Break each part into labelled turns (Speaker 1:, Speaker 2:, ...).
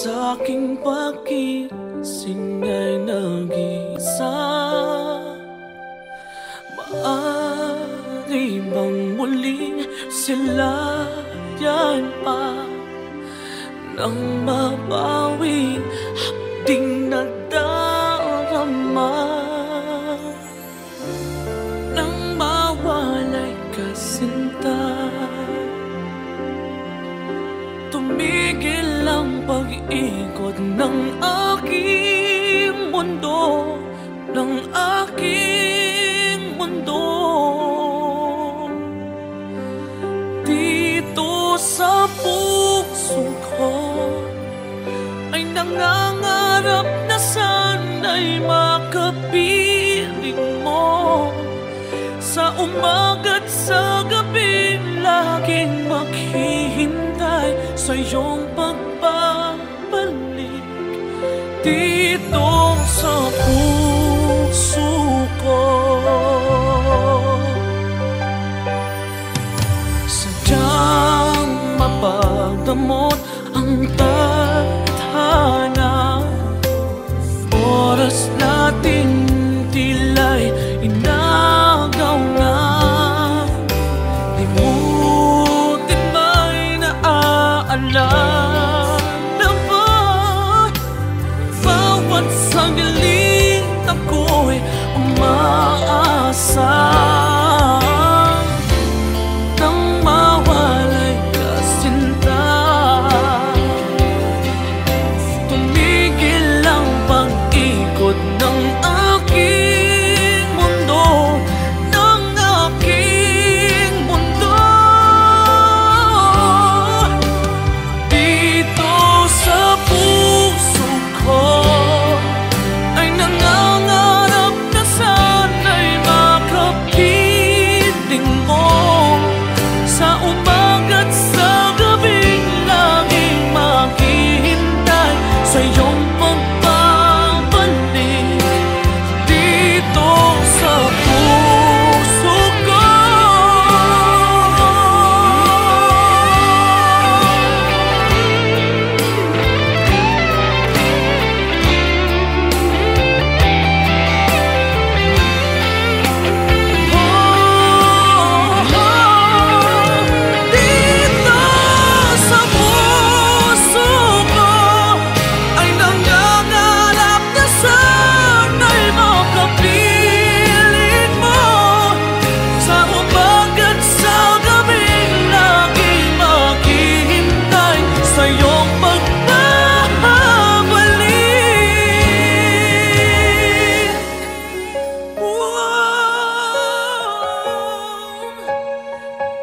Speaker 1: sa'king pagising ay nag-iisa. Maaari bang muling silayan pa nang mabawing hapding nadarama, nang mawalay ka sinta? Tumigil ang pag-ikot ng aking mundo, ng aking mundo. Dito sa puso ko ay nangangarap na sana'y makapiling mo. Sa umaga't sa gabi laging maghihintay sa iyong pagbabalik dito sa puso ko. Sadyang mapagdamot ang tadhana, oras natin tila'y inagaw na. Limutin ba'y naaalala ba? Bawat sandali ako'y umaasa nang mawalay ka sinta. Tumigil ang pag-ikot ng aking mundo, ng aking mundo. Dito sa puso ko ay nangangarap na sana'y makapiling mo. Sa umaga't sa gabing laging maghihintay sa iyong pagbabalik dito sa puso ko. Dito sa puso ko ay nangangarap na sana'y makapiling mo. Sa umaga't sa gabing laging maghihintay sa iyong pagbabalik.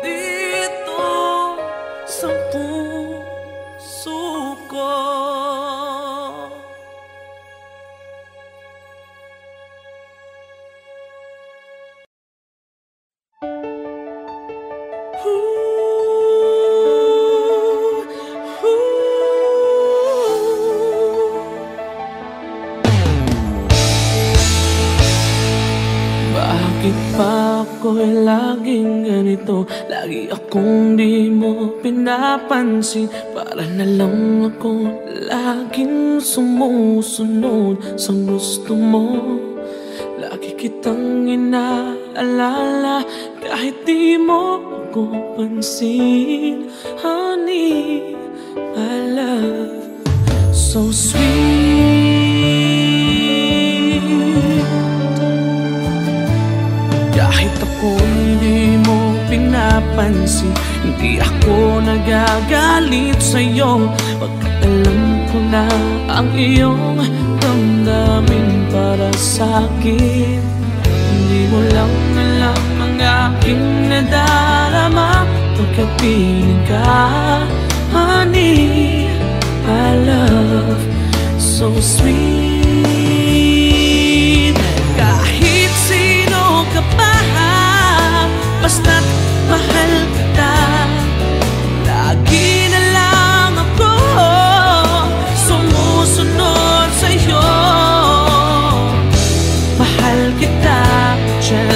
Speaker 1: Dito sa puso ko. Bakit ba ako'y laging ganito? Lagi akong di mo pinapansin. Para na lang ako laging sumusunod sa gusto mo. Lagi kitang inaalala kahit di mo ako pansin. Honey, my love, so sweet. Kahit ako'y di mo pinapansin, hindi ako nagagalit sa'yo. Pagkat alam ko na ang iyong damdamin para sa'kin. Hindi mo lang alam ang aking nadarama pagkapiling ka. Honey, my love, so sweet. Kahit sino ka pa, basta't mahal kita. Lagi na lang ako sumusunod sa'yo. Mahal kita dyan,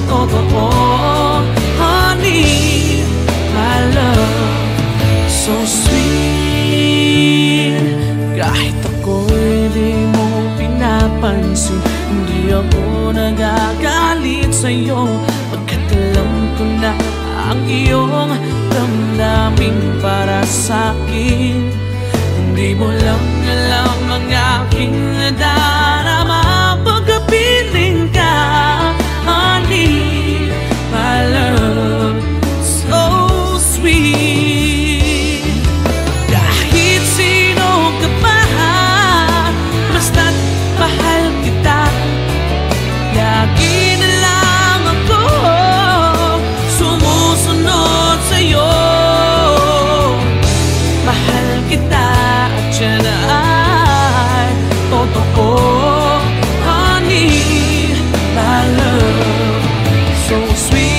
Speaker 1: totoo. Honey, my love, so sweet. Kahit ako'y di mo pinapansin, hindi ako nagagalit sa'yo, pagkat alam ko na ang iyong damdamin para sa'kin. Hindi mo lang alam ang aking nadarama pagkapiling ka, honey, my love, so sweet. Kahit sino ka pa, basta't mahal kita, lagi na lang ako sumusunod sa'yo. Mahal kita at yan ay totoo, honey, my love, so sweet.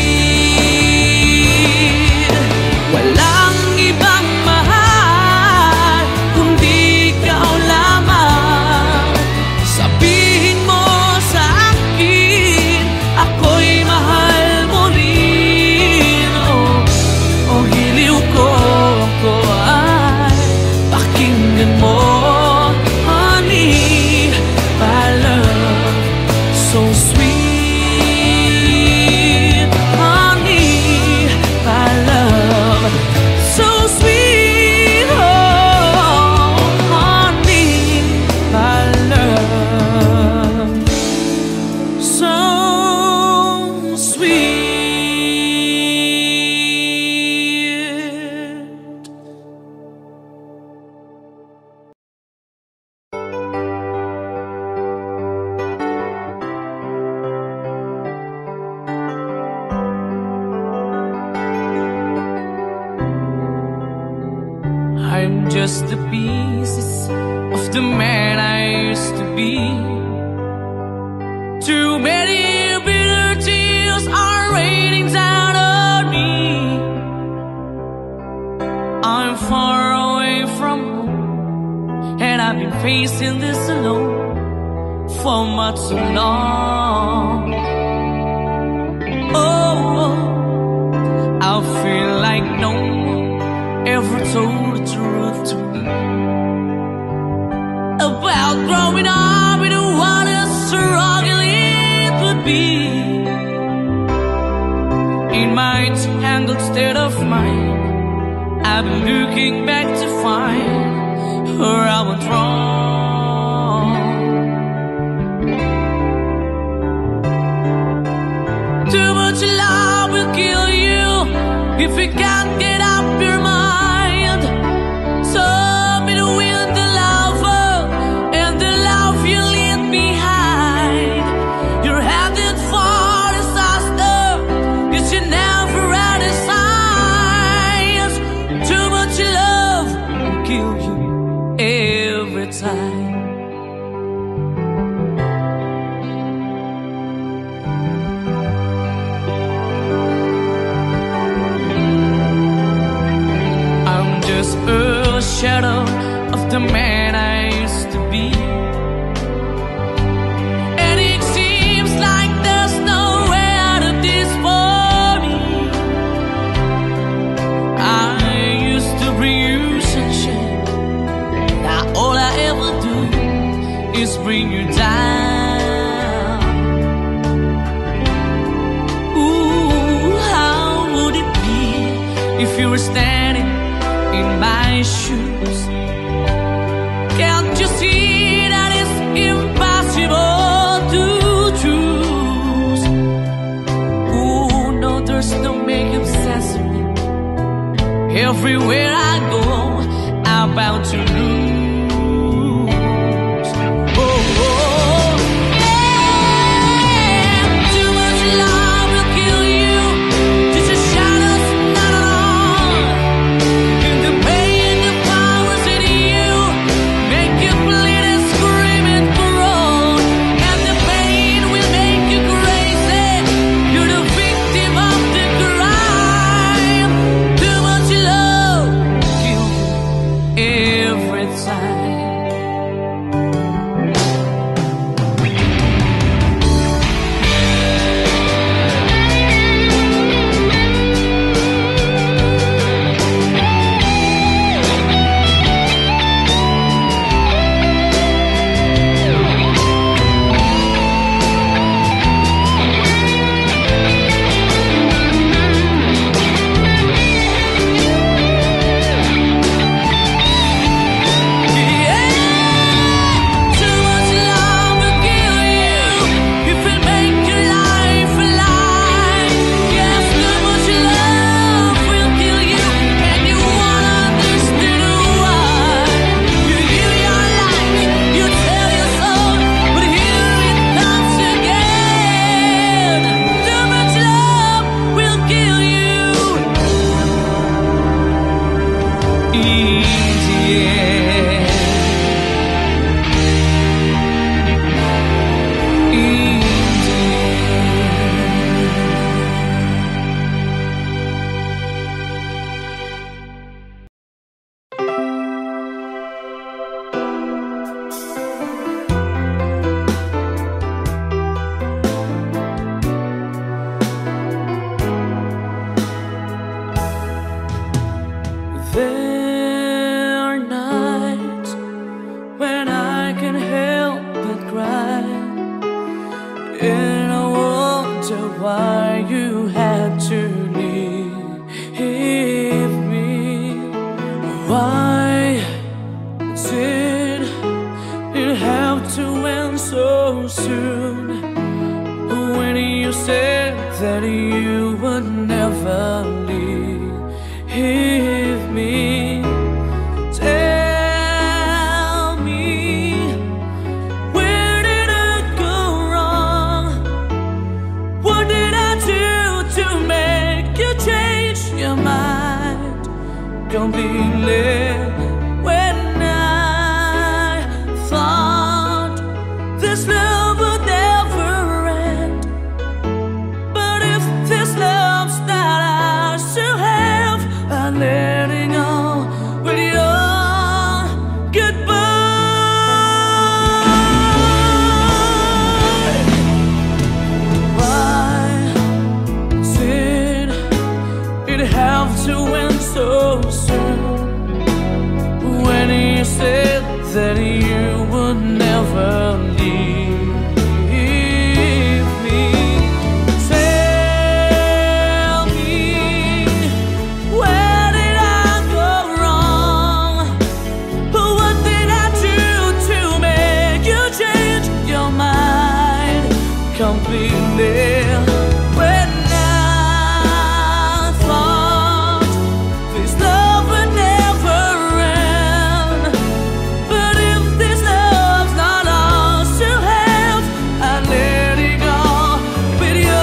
Speaker 1: Walang ibang mahal kundi ikaw lamang. Sabihin mo sa akin, ako'y mahal mo rin. Oh, hiliw ko ay pakinggan mo, honey, my love, so sweet, honey, my love, so sweet, oh, honey, my love, so sweet. I'm just the pieces of the man I used to be. Too many bitter tears are raining down on me. I'm far away from home, and I've been facing this alone for much too long. Oh, I feel like no one ever told the truth to me about growing up in what a struggle it would be. In my tangled state of mind, I've been looking back to find where I went wrong. Too much love will kill you if you can't get up your mind. So between the lover and the love you leave behind, you're headed for disaster, 'cause you never had a signs. Too much love will kill you every time. A shadow of the man I used to be, and it seems like there's no way out of this for me. I used to bring you sunshine, now all I ever do is bring you down. Ooh, how would it be if you were standing in my shoes? Can't you see that it's impossible to choose? Ooh, no, there's no making sense of me. Everywhere I go, I'm bound to lose. Oh, oh, yeah. Too much love will kill you, just a shadow's not at all. In the pain, the powers in why you had to leave me. Why did it have to end so soon? When you said that you would never leave me. Tell me, where did I go wrong? What did I do to make you change your mind completely? When I thought this love would never end, but if this love's not ours to have, I'm letting go with your goodbye. Why did it have to end so soon? When you said that you would never leave me. Tell me, where did I go wrong? What did I do to make you change your mind completely? When I thought this love would never end, but if this love's not ours to have, I let it go with your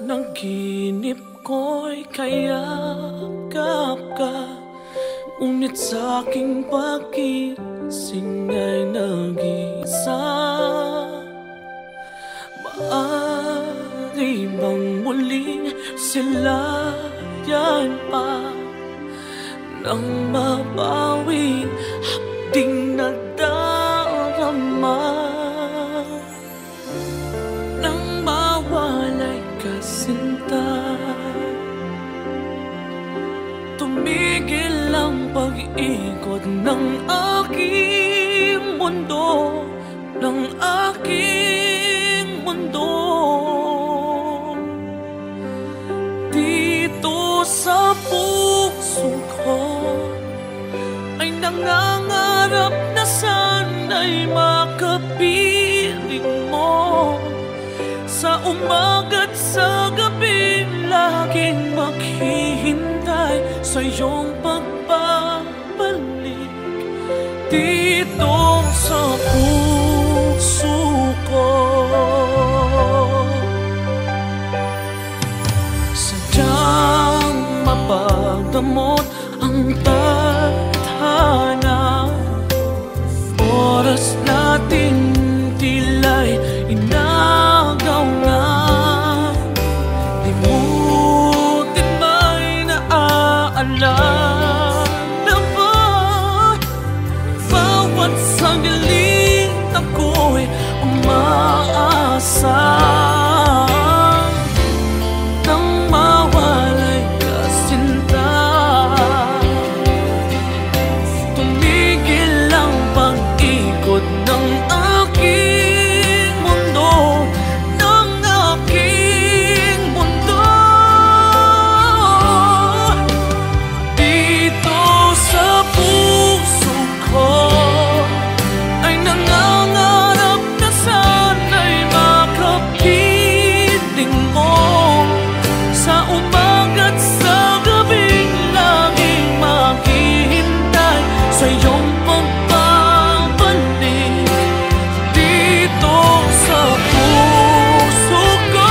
Speaker 1: panaginip ko'y kayakap ka, ngunit sa'king pagising ay nag-isa. Maaari bang muling silayan pa nang mabawing hapding nadarama? Nang mawalay ka, sinta, tumigil ang pag-ikot ng aking mundo, ng aking mundo. Dito sa puso ko ay nangangarap na sana'y makapiling mo. Sa umaga't sa gabi laging maghihintay sa iyong pagbabalik dito sa puso ko. Sadyang mapagdamot ang tadhana, oras natin tila'y inagaw na. Di mo din may naaalala ba? Bawat sandali ako'y umaasa nang mawalay ka sinta. Tumigil ang pag-ikot ng aking mundo, ng aking mundo. Dito sa puso ko ay nangangarap na sana'y makapiling mo. Sa umaga't sa gabing laging maghihintay sa iyong pagbabalik dito sa puso ko.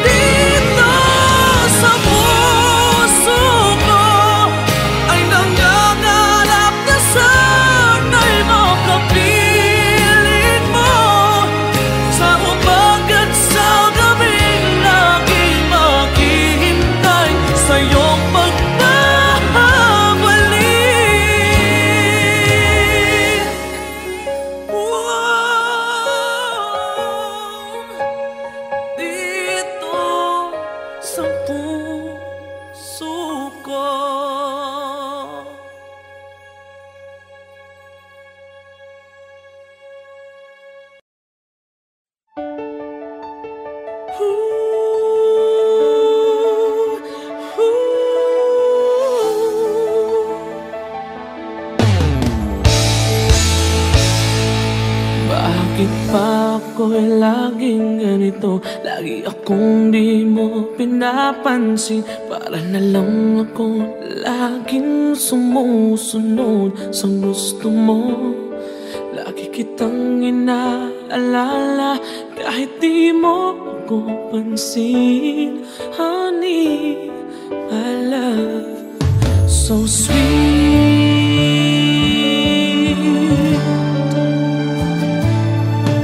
Speaker 1: Dito sa puso ko ay nangangarap na sana'y makapiling mo. Sa umaga't sa gabing laging maghihintay sa iyong pagbabalik. Dito sa puso ko. Bakit pa ako'y laging ganito? Lagi akong di mo pinapansin. Para na lang ako laging sumusunod sa gusto mo. Lagi kitang inaalala kahit di mo ako pansin. Honey, my love, so sweet.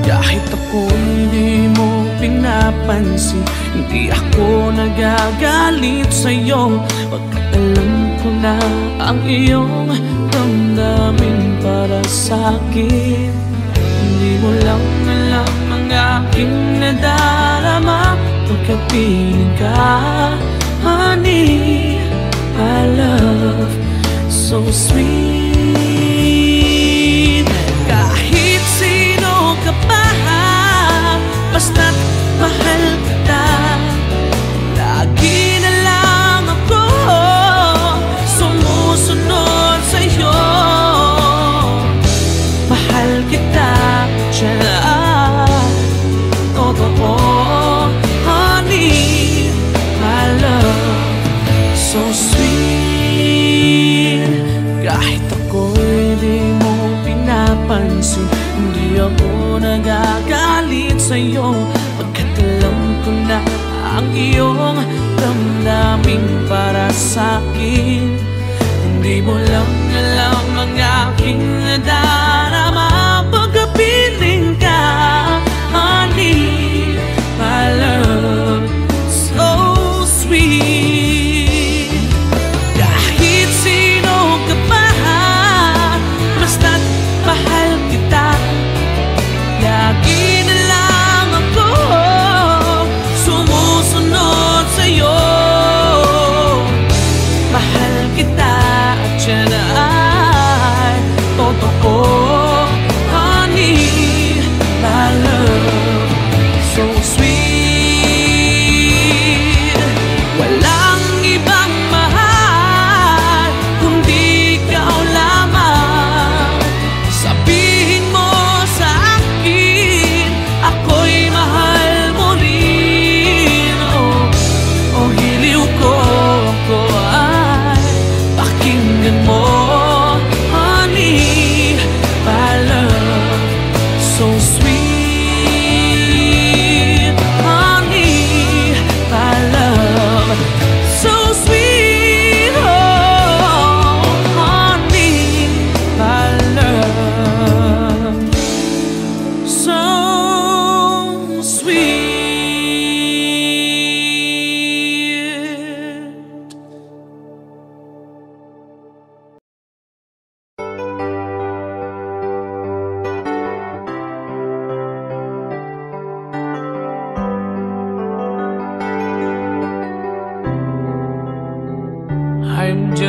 Speaker 1: Kahit ako hindi mo pinapansin, hindi ako nagagalit sa'yo. Pagkat alam ko na ang iyong damdamin para sa'kin. Hindi mo lang alam ang aking nadarama pagkapiling ka. Honey, my love, so sweet. Kahit sino ka pa, basta't mahal kita. Lagi na lang ako sumusunod sa'yo. Mahal kita, dyan totoo. Honey, my love, so sweet. Kahit ako'y di mo pinapansin, hindi ako nagagalit sa'yo. Pagkat alam ko na ang iyong damdamin para sa'kin. Hindi mo lang alam ang aking nadarama pagkapiling ka. Honey, my love, so sweet. Kahit sino ka pa, basta't mahal kita. Lagi na lang ako sumusunod sa'yo. Mahal kita at yan ay totoo.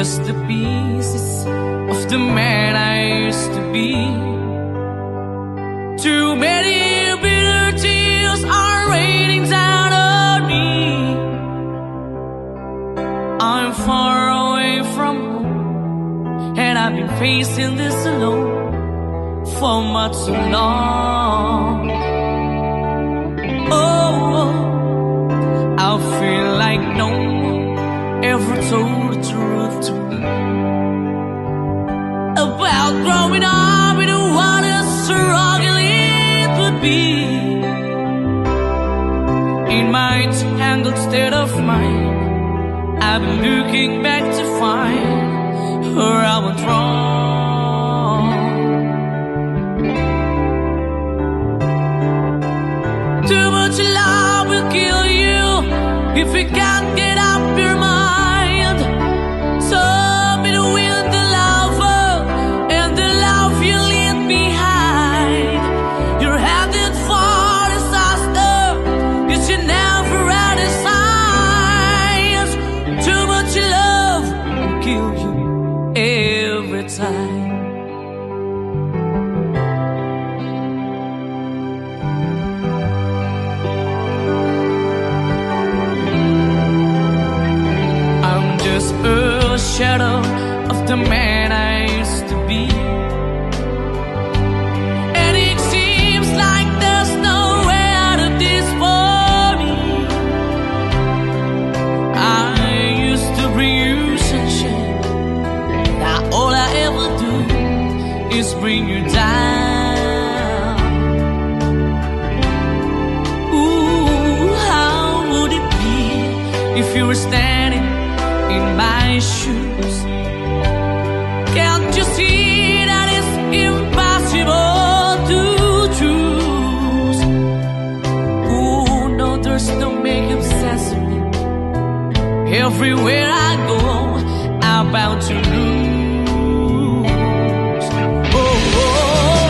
Speaker 1: just the pieces of the man I used to be. Too many bitter tears are raining down on me. I'm far away from home, and I've been facing this alone for much too long. Oh, I feel like no one ever told the truth to me about growing up in what a struggle it would be. In my tangled state of mind, I've been looking back to find where I went wrong. Too much love will kill you if you can't get up your mind. So between the lover and the love you leave behind, you're headed for disaster, 'cause you never had a signs. Too much love will kill you every time. A shadow of the man I used to be, and it seems like there's no way out of this for me. I used to bring you sunshine, now all I ever do is bring you down. Ooh, how would it be if you were standing in my shoes? Can't you see that it's impossible to choose? Oh no, there's no making sense of me. Everywhere I go, I'm bound to lose. Oh, oh,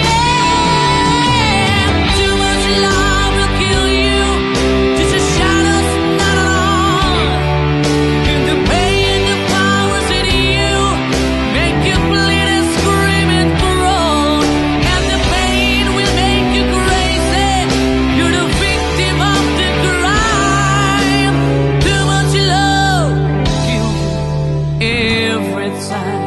Speaker 1: yeah. Too much love will kill you. Just a shadow's not alone. In the pain, the powers in you make you bleed and scream and groan, and the pain will make you crazy. You're the victim of the crime. Too much love will kill you every time.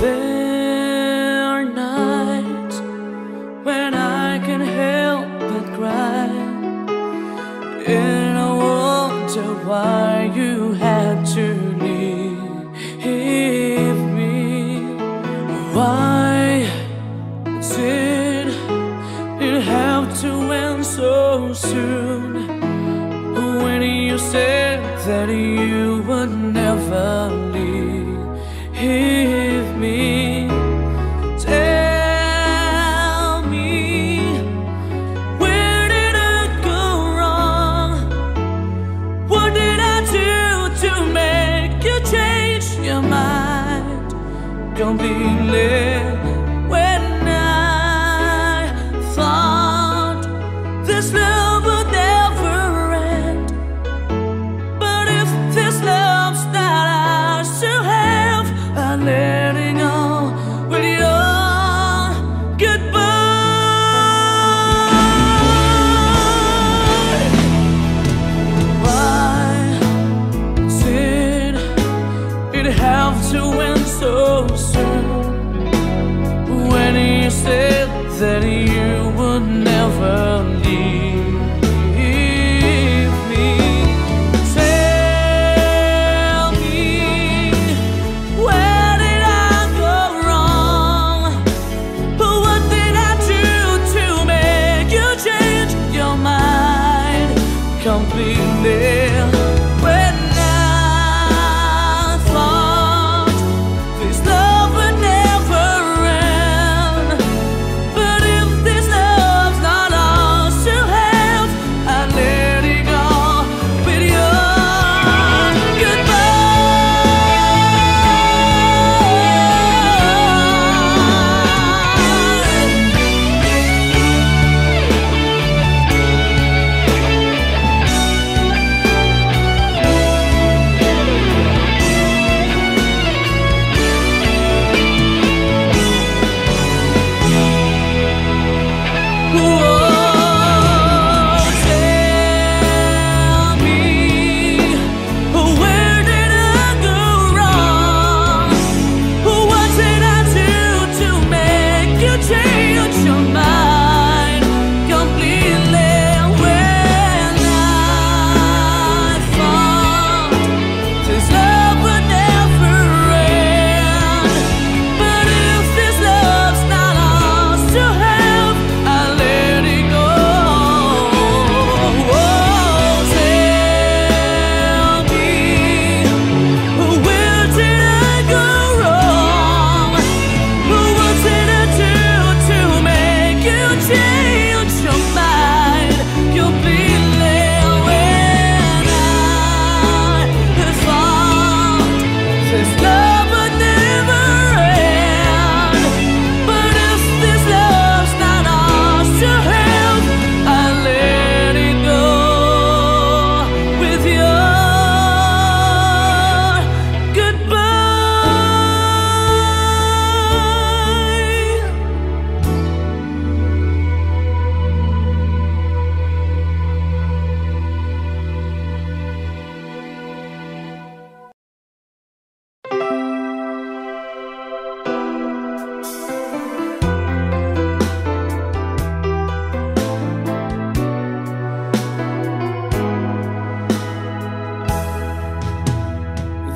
Speaker 1: There are nights when I can help but cry, and I wonder why you had to leave me. Why did it have to end so soon, when you said that you would never leave me? Tell me, where did I go wrong? What did I do to make you change your mind completely? Where to end so soon. When you said that you would never leave me, tell me, where did I go wrong? What did I do to make you change your mind completely?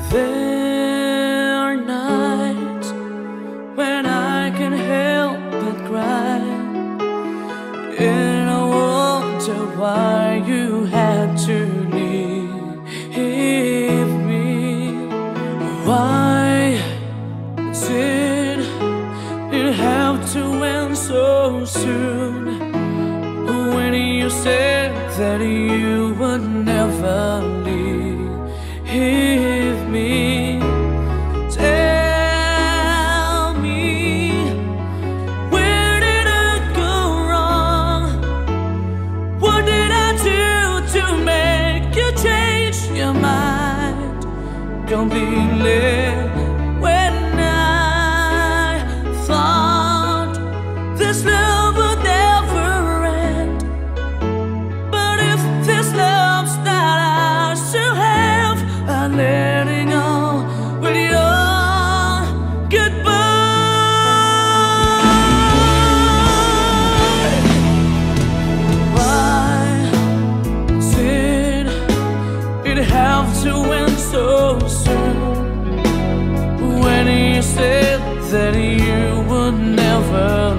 Speaker 1: There are nights when I can help but cry, and I wonder why you had to leave me. Why did it have to end so soon? When you said that you would never leave me, tell me, where did I go wrong? What did I do to make you change your mind completely? When I thought this love would never end, but if this love's not ours to have, I'm letting go with your goodbye. Why did it have to end so soon? When you said that you would never